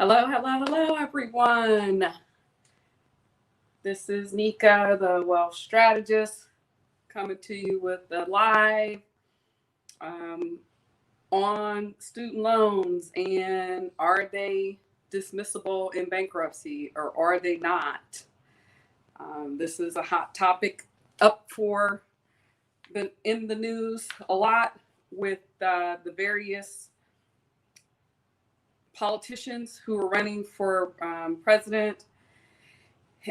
Hello, hello, hello, everyone. This is Nika, the wealth strategist, coming to you with the live um, on student loans and are they dismissible in bankruptcy or are they not? This is a hot topic up for been in the news a lot with the various politicians who are running for president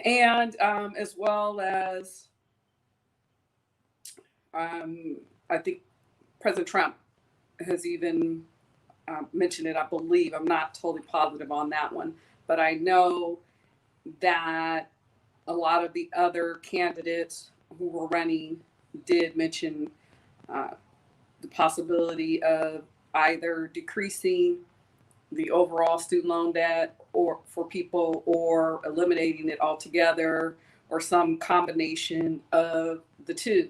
and as well as I think President Trump has even mentioned it. I believe I'm not totally positive on that one, but I know that a lot of the other candidates who were running did mention uh, the possibility of either decreasing the overall student loan debt or for people or eliminating it altogether or some combination of the two.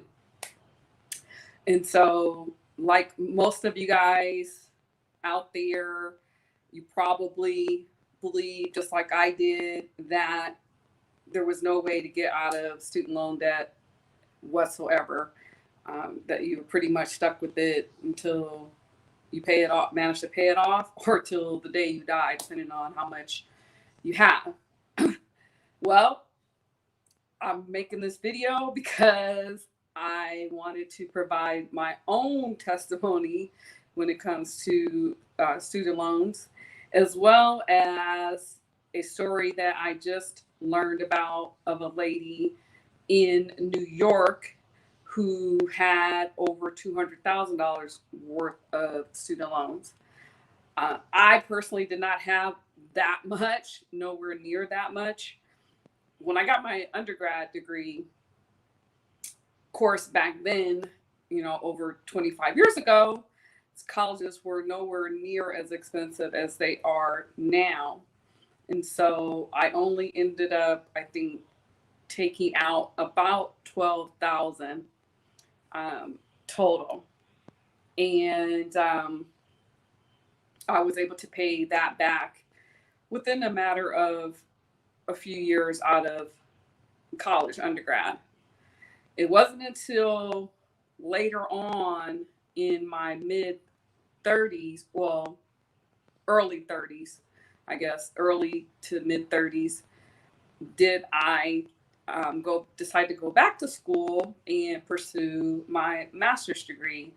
And so, like most of you guys out there, you probably believe, just like I did, that there was no way to get out of student loan debt whatsoever, that you were pretty much stuck with it until you pay it off, manage to pay it off, or till the day you die, depending on how much you have. Well, I'm making this video because I wanted to provide my own testimony when it comes to student loans, as well as a story that I just learned about of a lady in New York who had over $200,000 worth of student loans. I personally did not have that much, nowhere near that much. When I got my undergrad degree, of course, back then, over 25 years ago, colleges were nowhere near as expensive as they are now. And so I only ended up, I think, taking out about 12,000 total. And I was able to pay that back within a matter of a few years out of college, undergrad. It wasn't until later on in my mid 30s, well, early 30s, I guess, early to mid 30s, did I decide to go back to school and pursue my master's degree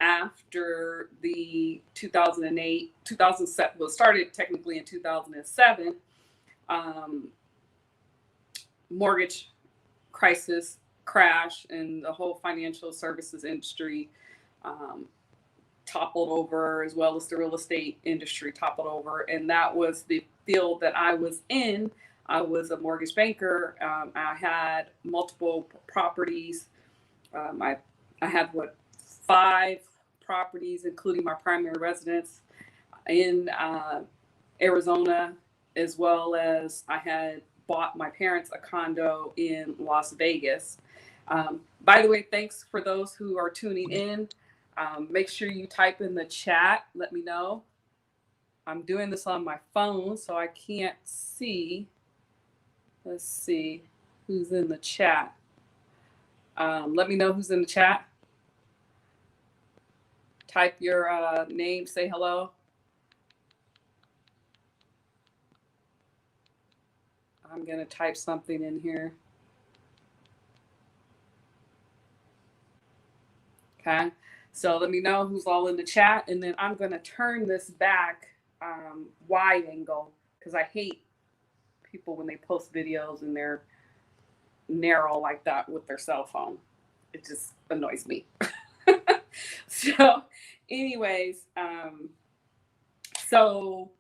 after the 2008, 2007, well, started technically in 2007, um, mortgage crisis crash and the whole financial services industry um, toppled over, as well as the real estate industry toppled over. And that was the field that I was in. I was a mortgage banker. I had multiple properties. I had 5 properties, including my primary residence in Arizona, as well as I had bought my parents a condo in Las Vegas. By the way, thanks for those who are tuning in. Make sure you type in the chat. Let me know. I'm doing this on my phone, so I can't see. Let's see who's in the chat. Let me know who's in the chat. Type your name, say hello. I'm going to type something in here. Okay. So let me know who's all in the chat. And then I'm going to turn this back wide angle because I hate people when they post videos and they're narrow like that with their cell phone. It just annoys me. So, anyways, so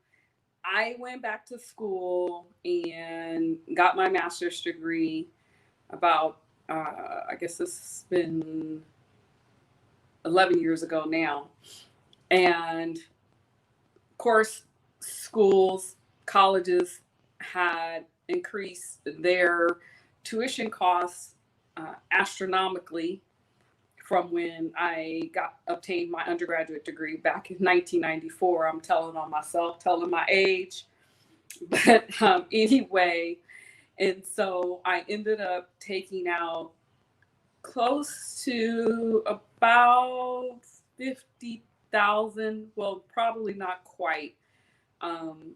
I went back to school and got my master's degree about, I guess this has been 11 years ago now. And of course, schools, colleges had increased their tuition costs astronomically from when I obtained my undergraduate degree back in 1994. I'm telling on myself, telling my age. But anyway, and so I ended up taking out close to about 50,000. Well, probably not quite. Um,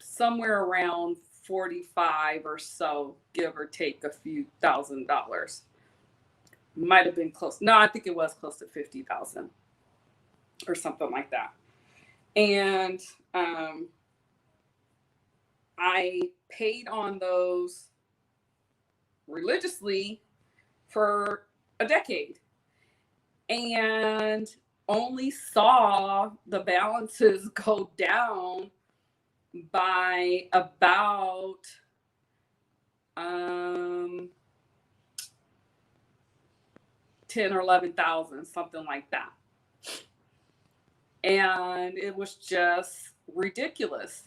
Somewhere around 45 or so, give or take a few $1,000s. Might have been close. No, I think it was close to 50,000 or something like that. And I paid on those religiously for a decade and only saw the balances go down by about 10 or 11,000, something like that. And it was just ridiculous.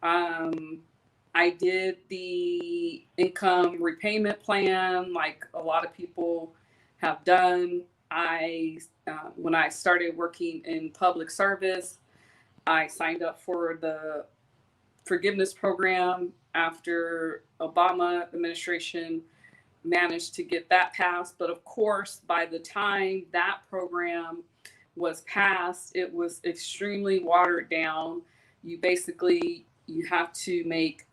I did the income repayment plan like a lot of people have done. When I started working in public service, I signed up for the forgiveness program after Obama administration managed to get that passed. But of course, by the time that program was passed, it was extremely watered down. You have to make,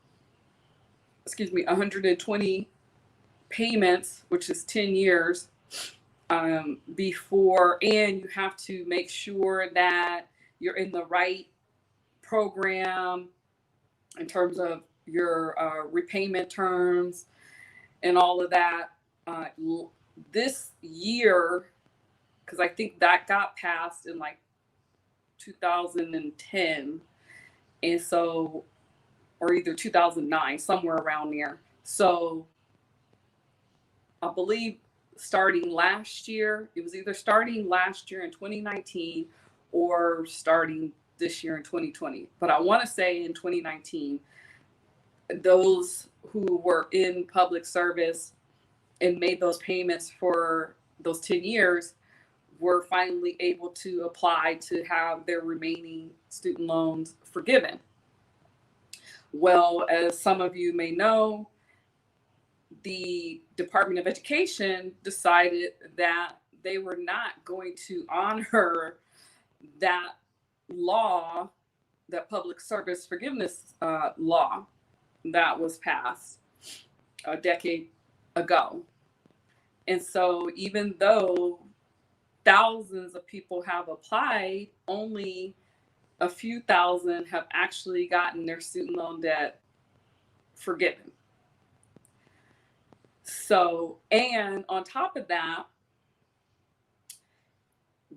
120 payments, which is 10 years before, and you have to make sure that you're in the right program in terms of your repayment terms and all of that. This year, because I think that got passed in like 2010, and so, or either 2009, somewhere around there. So I believe starting last year, it was either starting last year in 2019 or starting this year in 2020. But I want to say in 2019, those who were in public service and made those payments for those 10 years were finally able to apply to have their remaining student loans forgiven. Well, as some of you may know, the Department of Education decided that they were not going to honor that law, that public service forgiveness law that was passed a decade ago. And so even though thousands of people have applied, only a few thousand have actually gotten their student loan debt forgiven. So, and on top of that,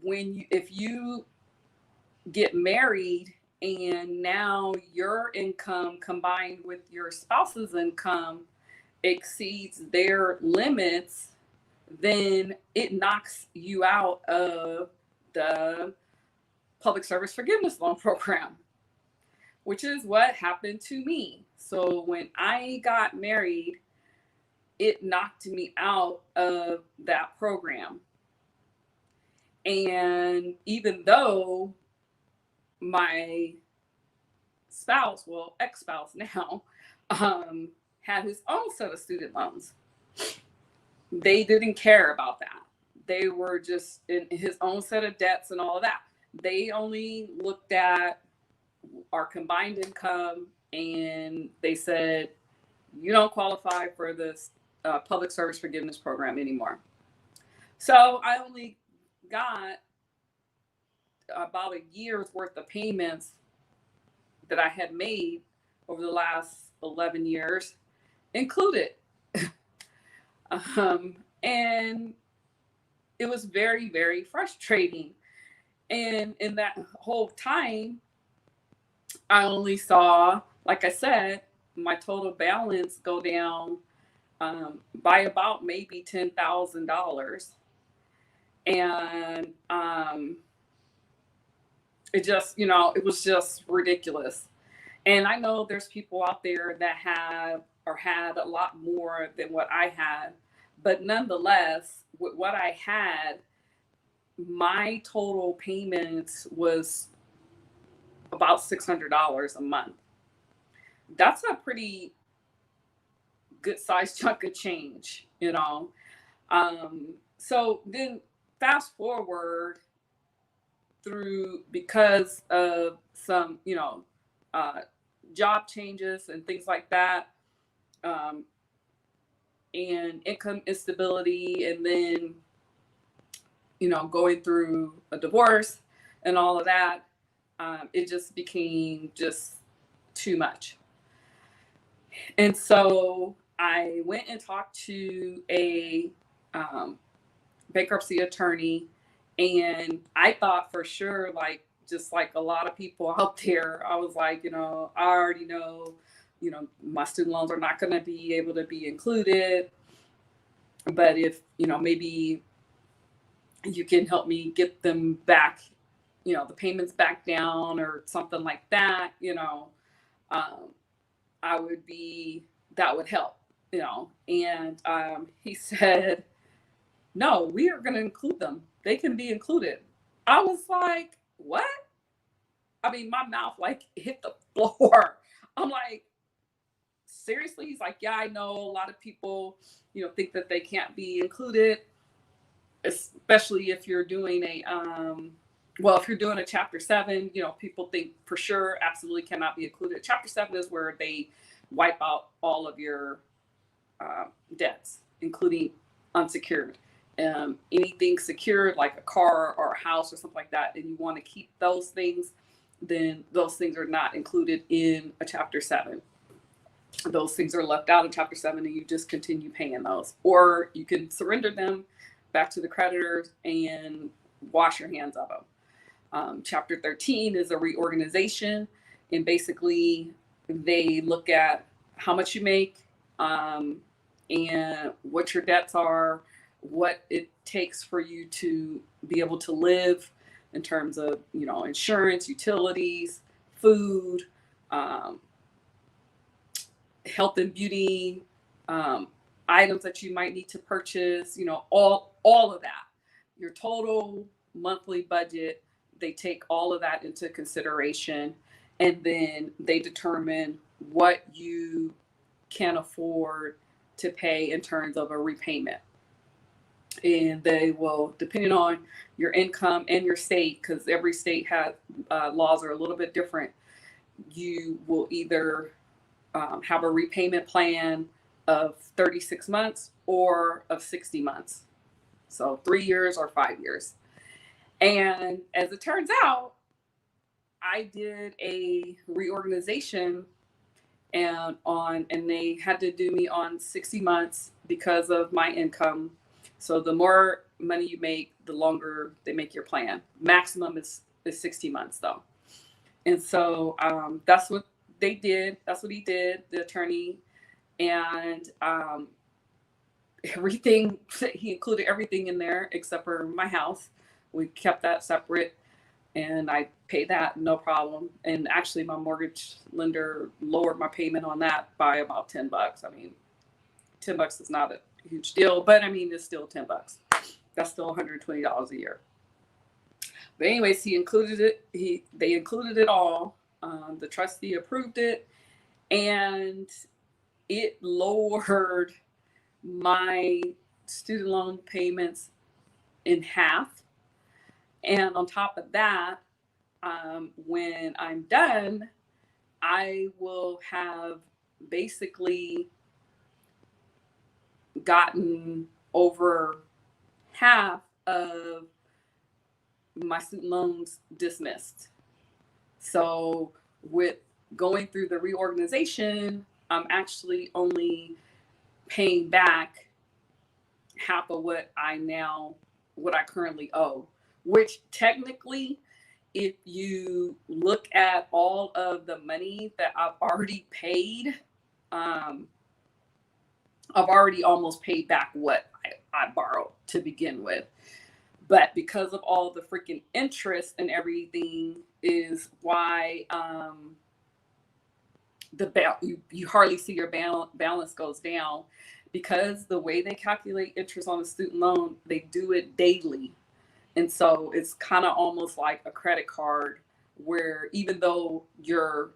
if you get married and now your income combined with your spouse's income exceeds their limits, then it knocks you out of the public service forgiveness loan program, which is what happened to me. So when I got married, it knocked me out of that program. And even though my spouse, well, ex-spouse now, had his own set of student loans, they didn't care about that. They were just in his own set of debts and all of that. They only looked at our combined income and they said, you don't qualify for this public service forgiveness program anymore. So I only got about a year's worth of payments that I had made over the last 11 years included. And it was very, very frustrating. And in that whole time, I only saw, like I said, my total balance go down by about maybe $10,000. And it was just ridiculous. And I know there's people out there that have or had a lot more than what I had. But nonetheless, with what I had, my total payments was about $600 a month. that's a pretty good sized chunk of change, you know. So then fast forward through, because of some, you know, uh, job changes and things like that, um, and income instability, and then, you know, going through a divorce and all of that, it just became just too much. And so I went and talked to a um, bankruptcy attorney, and I thought for sure, like, just like a lot of people out there, I was like, you know, I already know, you know, my student loans are not going to be able to be included. But if, you know, maybe you can help me get them back, you know, the payments back down or something like that, you know, um, I would be, that would help, you know. And he said, no, we are going to include them. They can be included. I was like, what? I mean, my mouth like hit the floor. I'm like, seriously? He's like, yeah, I know a lot of people, you know, think that they can't be included, especially if you're doing well, if you're doing a chapter 7, you know, people think for sure absolutely cannot be included. Chapter 7 is where they wipe out all of your debts, including unsecured. Anything secured, like a car or a house or something like that, and you want to keep those things, then those things are not included in a chapter 7. Those things are left out of chapter 7, and you just continue paying those, or you can surrender them back to the creditors and wash your hands of them. Chapter 13 is a reorganization, and basically they look at how much you make, and what your debts are, what it takes for you to be able to live in terms of, you know, insurance, utilities, food, um, health and beauty, um, items that you might need to purchase, you know, all of that. Your total monthly budget, they take all of that into consideration, and then they determine what you can afford to pay in terms of a repayment. And they will, depending on your income and your state, because every state has laws are a little bit different, you will either have a repayment plan of 36 months or of 60 months. So 3 years or 5 years. And as it turns out, I did a reorganization and they had to do me on 60 months because of my income. So the more money you make, the longer they make your plan. Maximum is 60 months though. And so that's what they did. That's what he did, the attorney. And everything, he included everything in there except for my house. We kept that separate, and I paid that no problem. And actually, my mortgage lender lowered my payment on that by about $10. I mean, $10 is not a huge deal, but I mean, it's still $10. That's still $120 a year. But anyways, he included it. They included it all. The trustee approved it, and it lowered my student loan payments in half. And on top of that, when I'm done, I will have basically gotten over half of my student loans dismissed. So with going through the reorganization, I'm actually only paying back half of what I currently owe, which technically, if you look at all of the money that I've already paid, I've already almost paid back what I borrowed to begin with. But because of all the freaking interest and everything is why you hardly see your balance goes down, because the way they calculate interest on a student loan, they do it daily. And so it's kind of almost like a credit card where even though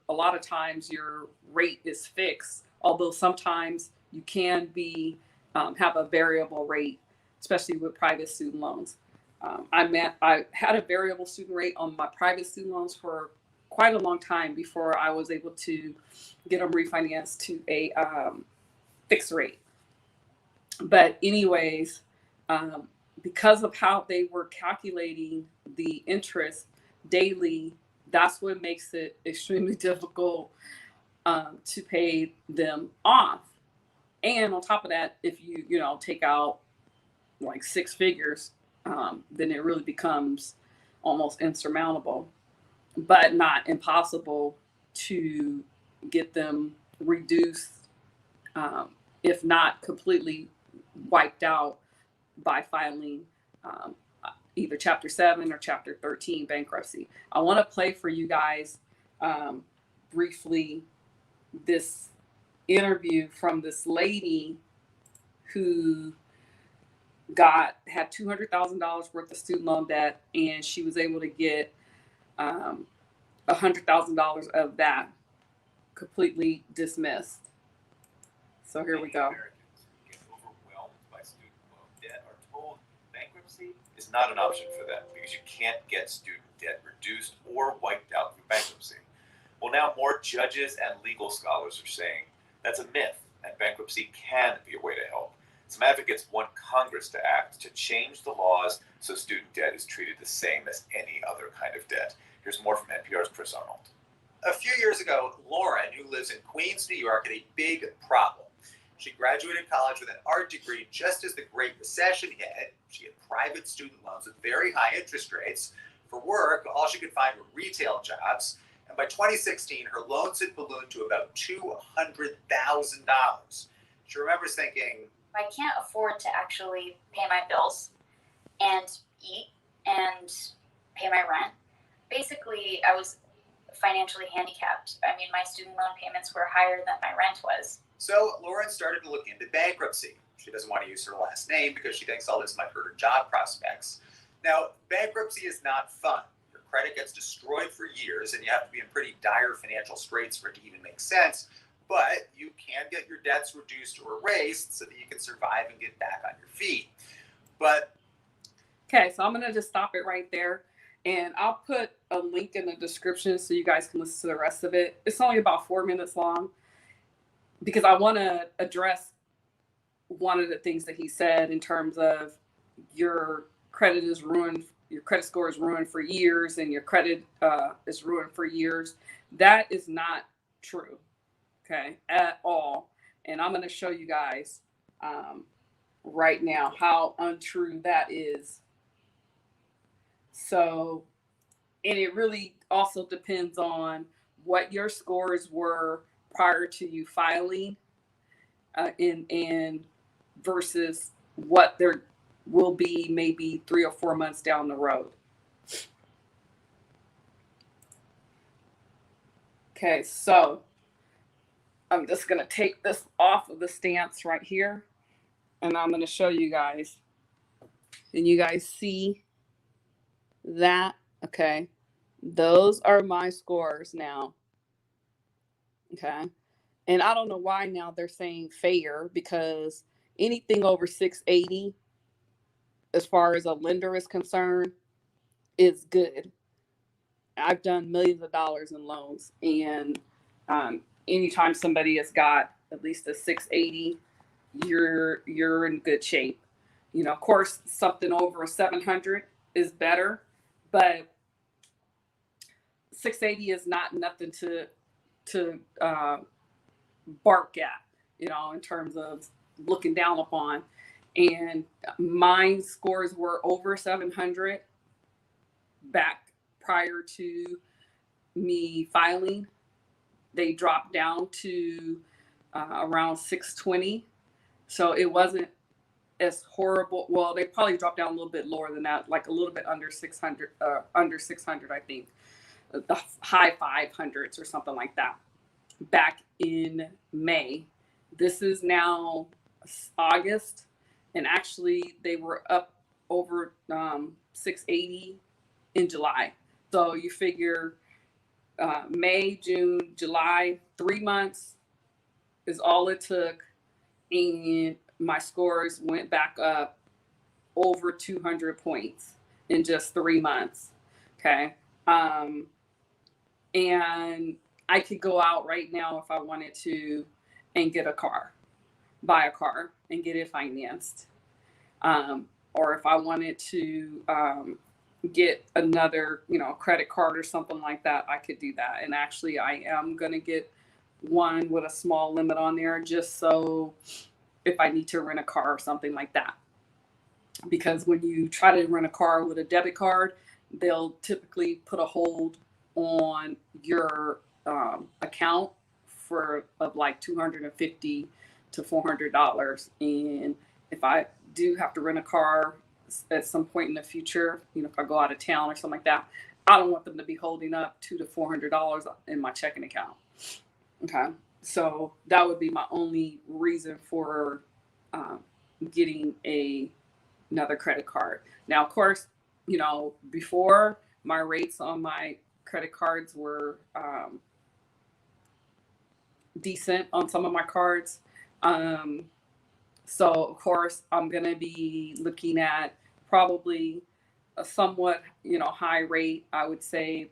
a lot of times your rate is fixed, although sometimes you can have a variable rate, especially with private student loans. I had a variable student rate on my private student loans for quite a long time before I was able to get them refinanced to a fixed rate. But anyways, because of how they were calculating the interest daily, that's what makes it extremely difficult to pay them off. And on top of that, if you take out like six figures, then it really becomes almost insurmountable, but not impossible to get them reduced, if not completely wiped out by filing either Chapter 7 or Chapter 13 bankruptcy. I want to play for you guys briefly this interview from this lady who had $200,000 worth of student loan debt, and she was able to get $100,000 of that completely dismissed. So here we go. Get overwhelmed by student loan debt are told bankruptcy is not an option for them because you can't get student debt reduced or wiped out through bankruptcy. Well, now more judges and legal scholars are saying that's a myth, and bankruptcy can be a way to help. Some advocates want Congress to act to change the laws so student debt is treated the same as any other kind of debt. Here's more from NPR's Chris Arnold. A few years ago, Lauren, who lives in Queens, New York, had a big problem. She graduated college with an art degree just as the Great Recession hit. She had private student loans with very high interest rates. For work, all she could find were retail jobs. And by 2016, her loans had ballooned to about $200,000. She remembers thinking, I can't afford to actually pay my bills and eat and pay my rent. Basically, I was financially handicapped. I mean, my student loan payments were higher than my rent was. So Lauren started to look into bankruptcy. She doesn't want to use her last name because she thinks all this might hurt her job prospects. Now, bankruptcy is not fun. Your credit gets destroyed for years, and you have to be in pretty dire financial straits for it to even make sense. But you can get your debts reduced or erased so that you can survive and get back on your feet. Okay, so I'm going to just stop it right there. And I'll put a link in the description so you guys can listen to the rest of it. It's only about 4 minutes long because I want to address one of the things that he said in terms of your credit is ruined, your credit score is ruined for years, and your credit is ruined for years. That is not true, okay, at all. And I'm going to show you guys right now how untrue that is. So, and it really also depends on what your scores were prior to you filing, and versus what there will be maybe 3 or 4 months down the road. Okay, so I'm just going to take this off of the stance right here, and I'm going to show you guys. And you guys see that? Okay. Those are my scores now. Okay. And I don't know why now they're saying fair, because anything over 680, as far as a lender is concerned, is good. I've done millions of dollars in loans, and anytime somebody has got at least a 680, you're in good shape. You know, of course, something over a 700 is better, but 680 is not nothing to bark at, you know, in terms of looking down upon. And mine scores were over 700 back prior to me filing. They dropped down to around 620. So it wasn't as horrible. Well, they probably dropped down a little bit lower than that, like a little bit under 600, I think. The high 500s or something like that back in May. This is now August, and actually they were up over 680 in July. So you figure May, June, July, 3 months is all it took. And my scores went back up over 200 points in just 3 months. Okay. And I could go out right now if I wanted to and get a car, buy a car and get it financed. Or if I wanted to get another, credit card or something like that, I could do that. And actually, I am going to get one with a small limit on there just so if I need to rent a car or something like that. Because when you try to rent a car with a debit card, they'll typically put a hold on your account of like $250 to $400. And if I do have to rent a car at some point in the future, if I go out of town or something like that, I don't want them to be holding up $200 to $400 in my checking account. Okay, so that would be my only reason for getting another credit card. Now, of course, before, my rates on my credit cards were decent on some of my cards. So of course I'm going to be looking at probably a somewhat, high rate. I would say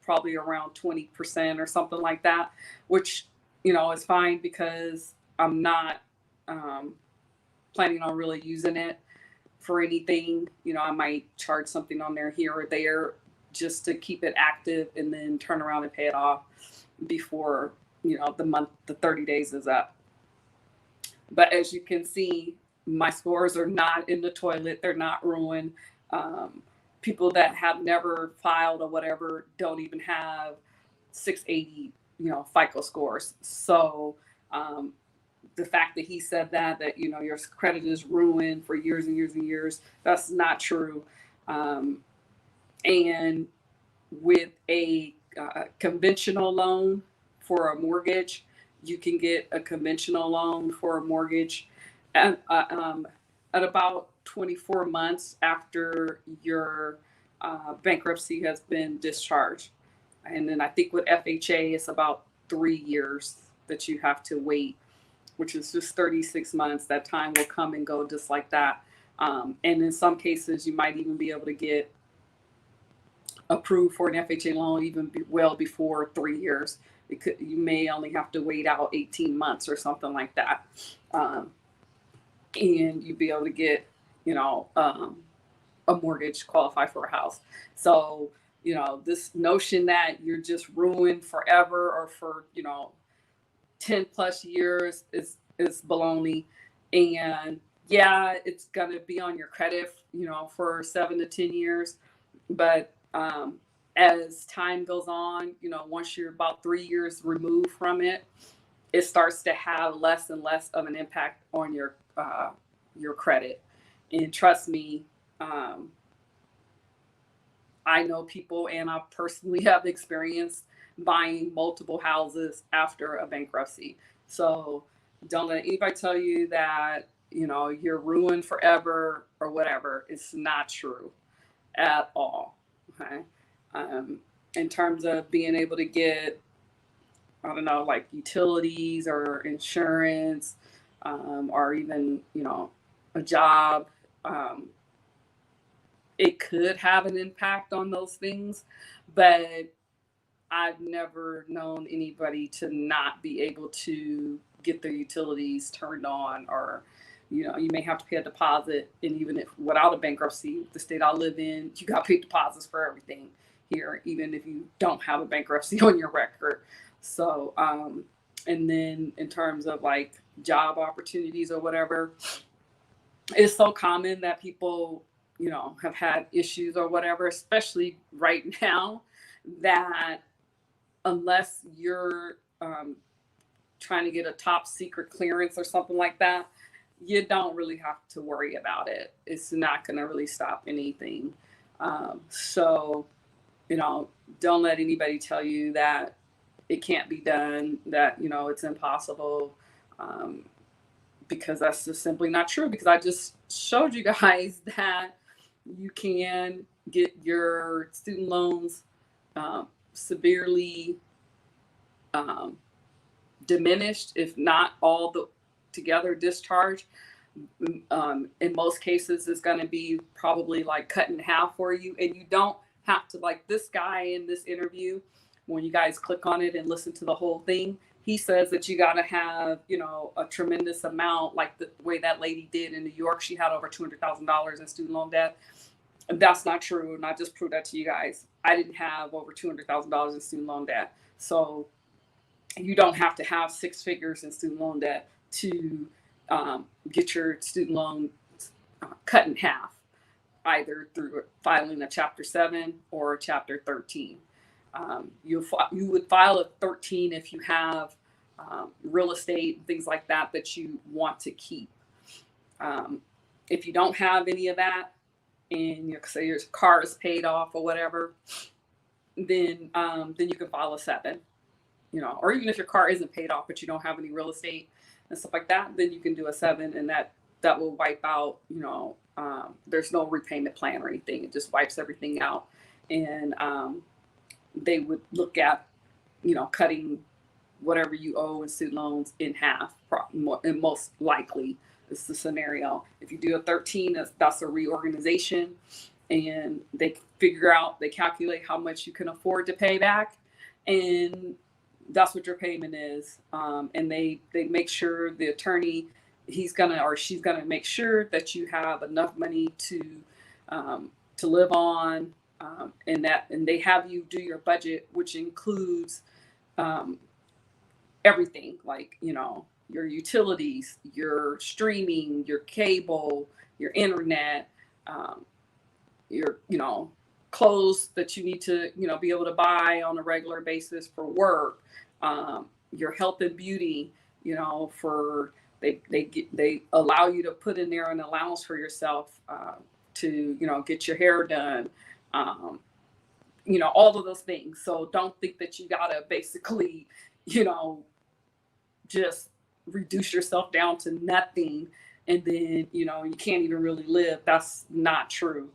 probably around 20% or something like that, which, is fine because I'm not planning on really using it for anything. I might charge something on there here or there just to keep it active and then turn around and pay it off before, the 30 days is up. But as you can see, my scores are not in the toilet. They're not ruined. People that have never filed or whatever don't even have 680, FICO scores. So the fact that he said that, your credit is ruined for years and years and years, that's not true. And with a conventional loan for a mortgage, you can get a conventional loan for a mortgage at about 24 months after your bankruptcy has been discharged. And then I think with FHA, it's about 3 years that you have to wait, which is just 36 months. That time will come and go just like that. And in some cases, you might even be able to get approved for an FHA loan even well before 3 years. You may only have to wait out 18 months or something like that. And you'd be able to get, a mortgage, qualify for a house. So, this notion that you're just ruined forever or for, 10 plus years is baloney. And yeah, it's going to be on your credit, for 7 to 10 years. But as time goes on, once you're about 3 years removed from it, it starts to have less and less of an impact on your credit. And trust me, I know people, and I personally have experienced buying multiple houses after a bankruptcy. So don't let anybody tell you that, you're ruined forever or whatever. It's not true at all. Okay. In terms of being able to get, I don't know, like utilities or insurance, or even, a job, it could have an impact on those things, but I've never known anybody to not be able to get their utilities turned on, or, you may have to pay a deposit. And even if without a bankruptcy, the state I live in, you got to pay deposits for everything here, even if you don't have a bankruptcy on your record. So, and then in terms of like job opportunities or whatever, it's so common that people, have had issues or whatever, especially right now, that unless you're trying to get a top secret clearance or something like that, you don't really have to worry about it. It's not going to really stop anything. So, don't let anybody tell you that it can't be done, that, it's impossible, because that's just simply not true. Because I just showed you guys that you can get your student loans severely diminished, if not all the together discharged. In most cases, is going to be probably like cut in half for you, and you don't have to, like this guy in this interview, when you guys click on it and listen to the whole thing, he says that you got to have, you know, a tremendous amount, like the way that lady did in New York. She had over $200,000 in student loan debt. And that's not true. And I just proved that to you guys. I didn't have over $200,000 in student loan debt. So you don't have to have six figures in student loan debt to get your student loan cut in half, either through filing a Chapter 7 or a Chapter 13. You would file a 13 if you have real estate and things like that that you want to keep. If you don't have any of that, and say your car is paid off or whatever, then you can file a 7. You know, or even if your car isn't paid off but you don't have any real estate and stuff like that, then you can do a 7, and that will wipe out, you know, there's no repayment plan or anything. It just wipes everything out. And they would look at, you know, cutting whatever you owe in student loans in half, and most likely is the scenario. If you do a 13, that's a reorganization, and they calculate how much you can afford to pay back, and that's what your payment is. And they make sure the attorney, she's gonna make sure that you have enough money to live on, and they have you do your budget, which includes everything, like, you know, your utilities, your streaming, your cable, your internet, your, you know, clothes that you need to, you know, be able to buy on a regular basis for work, your health and beauty, you know, for they allow you to put in there an allowance for yourself to, you know, get your hair done, you know, all of those things. So don't think that you gotta basically, you know, just reduce yourself down to nothing, and then, you know, you can't even really live. That's not true.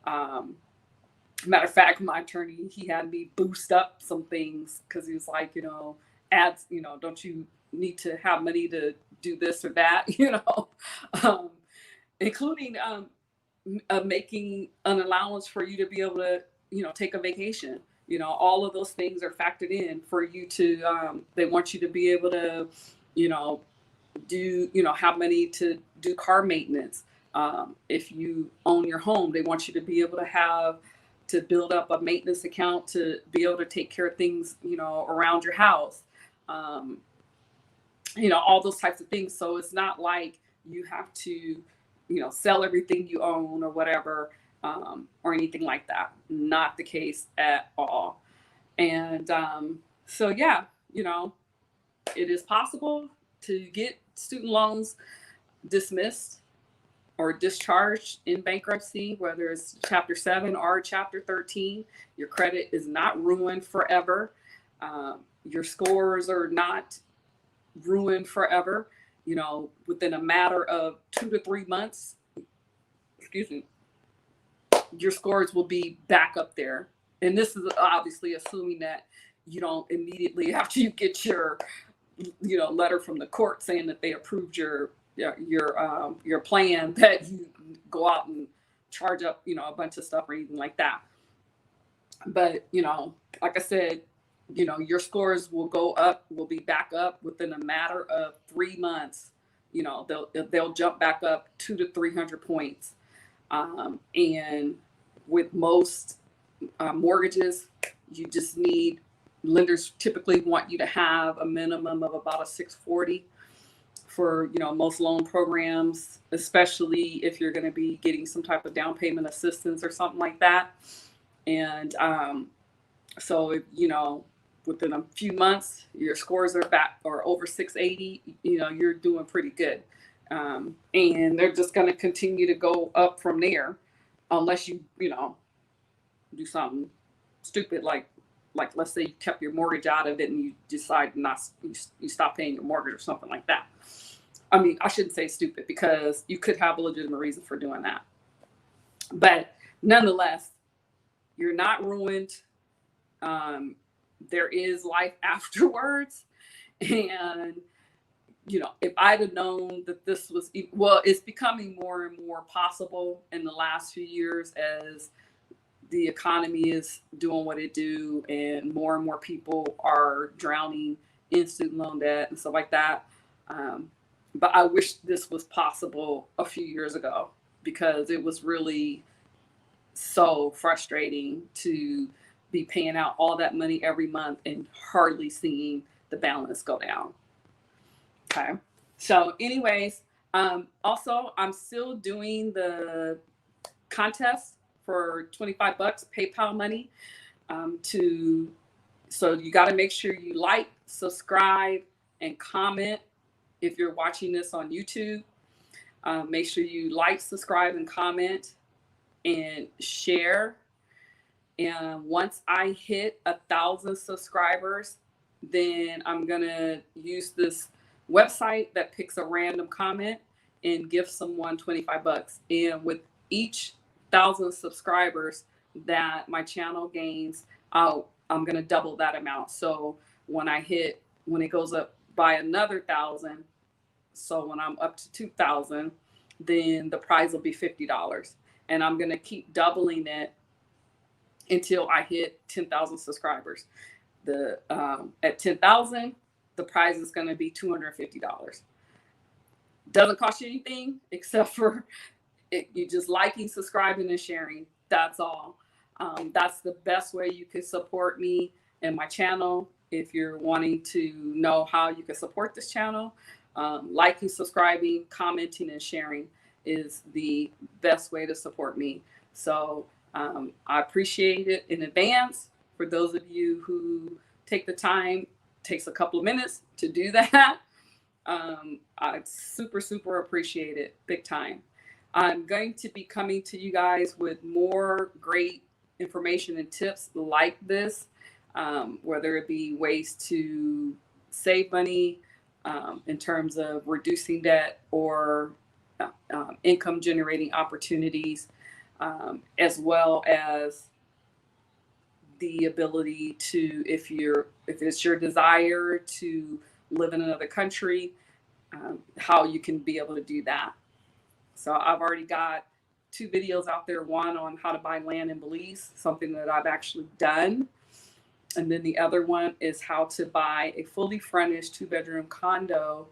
Matter of fact, my attorney, he had me boost up some things because he was like, you know, ads, you know, don't you need to have money to do this or that, you know, including making an allowance for you to be able to, you know, take a vacation. You know, all of those things are factored in for you to, they want you to be able to, you know, have money to do car maintenance. If you own your home, they want you to be able to build up a maintenance account to be able to take care of things, you know, around your house. You know, all those types of things. So it's not like you have to, you know, sell everything you own or whatever, or anything like that. Not the case at all. And so, yeah, you know, it is possible to get student loans dismissed or discharged in bankruptcy, whether it's Chapter 7 or Chapter 13. Your credit is not ruined forever. Your scores are not ruined forever. You know, within a matter of 2 to 3 months, your scores will be back up there. And this is obviously assuming that you don't immediately, after you get your, you know, letter from the court saying that they approved your plan, that you go out and charge up, you know, a bunch of stuff or anything like that. But, you know, like I said, you know, your scores will be back up within a matter of 3 months. You know, they'll jump back up 200 to 300 points. And with most mortgages, you just need, lenders typically want you to have a minimum of about a 640 for, you know, most loan programs, especially if you're going to be getting some type of down payment assistance or something like that. And so, if, you know, within a few months, your scores are back or over 680, you know, you're doing pretty good. And they're just going to continue to go up from there, unless you know, do something stupid like let's say you kept your mortgage out of it and you decide you stop paying your mortgage or something like that. I mean, I shouldn't say stupid, because you could have a legitimate reason for doing that. But nonetheless, you're not ruined. there is life afterwards. And, you know, if I'd have known that this was, well, it's becoming more and more possible in the last few years as the economy is doing what it do, and more people are drowning in student loan debt and stuff like that. But I wish this was possible a few years ago, because it was really so frustrating to be paying out all that money every month and hardly seeing the balance go down. Okay. So anyways, also I'm still doing the contest for $25 PayPal money. So you got to make sure you like, subscribe, and comment. If you're watching this on YouTube, make sure you like, subscribe, and comment, and share. And once I hit 1,000 subscribers, then I'm gonna use this website that picks a random comment and give someone $25. And with each 1,000 subscribers that my channel gains, I'm gonna double that amount. So when it goes up by another 1,000, so when I'm up to 2,000, then the prize will be $50. And I'm gonna keep doubling it until I hit 10,000 subscribers. At 10,000, the prize is going to be $250. Doesn't cost you anything except for you just liking, subscribing, and sharing. That's all. That's the best way you can support me and my channel. If you're wanting to know how you can support this channel, liking, subscribing, commenting, and sharing is the best way to support me. So I appreciate it in advance. For those of you who take the time, takes a couple of minutes to do that, I super appreciate it, big time. I'm going to be coming to you guys with more great information and tips like this, whether it be ways to save money in terms of reducing debt, or income generating opportunities, as well as the ability to, if it's your desire to live in another country, how you can be able to do that. So I've already got 2 videos out there, one on how to buy land in Belize, something that I've actually done. And then the other one is how to buy a fully furnished 2-bedroom condo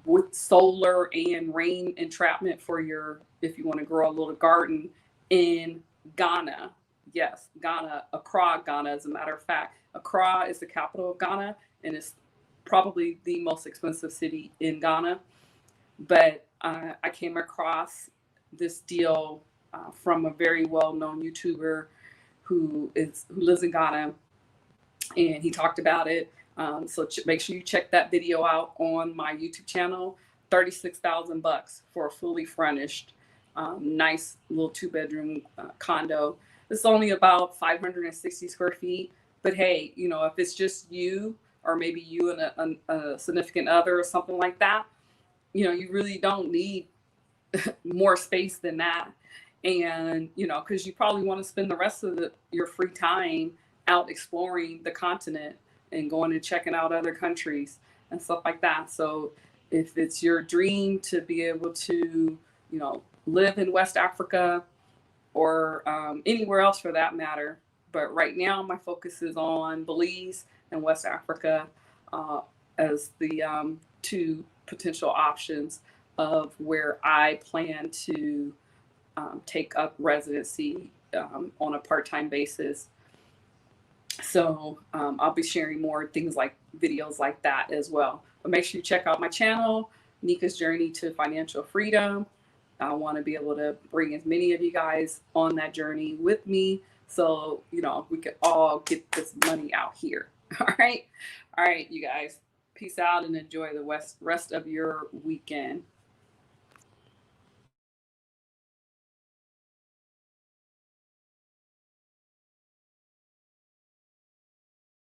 with solar and rain entrapment for if you want to grow a little garden in Ghana. Yes, Ghana, Accra, Ghana, as a matter of fact. Accra is the capital of Ghana, and it's probably the most expensive city in Ghana. But I came across this deal from a very well-known YouTuber who lives in Ghana, and he talked about it. So make sure you check that video out on my YouTube channel. $36,000 for a fully furnished, nice little 2-bedroom condo. It's only about 560 square feet. But hey, you know, if it's just you, or maybe you and a significant other or something like that, you know, you really don't need more space than that. And, you know, because you probably want to spend the rest of your free time out exploring the continent and going and checking out other countries and stuff like that. So if it's your dream to be able to, you know, live in West Africa, or anywhere else for that matter, but right now my focus is on Belize and West Africa as the 2 potential options of where I plan to take up residency on a part-time basis. So I'll be sharing more things like videos like that as well. But make sure you check out my channel, Nika's Journey to Financial Freedom. I want to be able to bring as many of you guys on that journey with me, so, you know, we could all get this money out here. All right, you guys. Peace out and enjoy the rest of your weekend.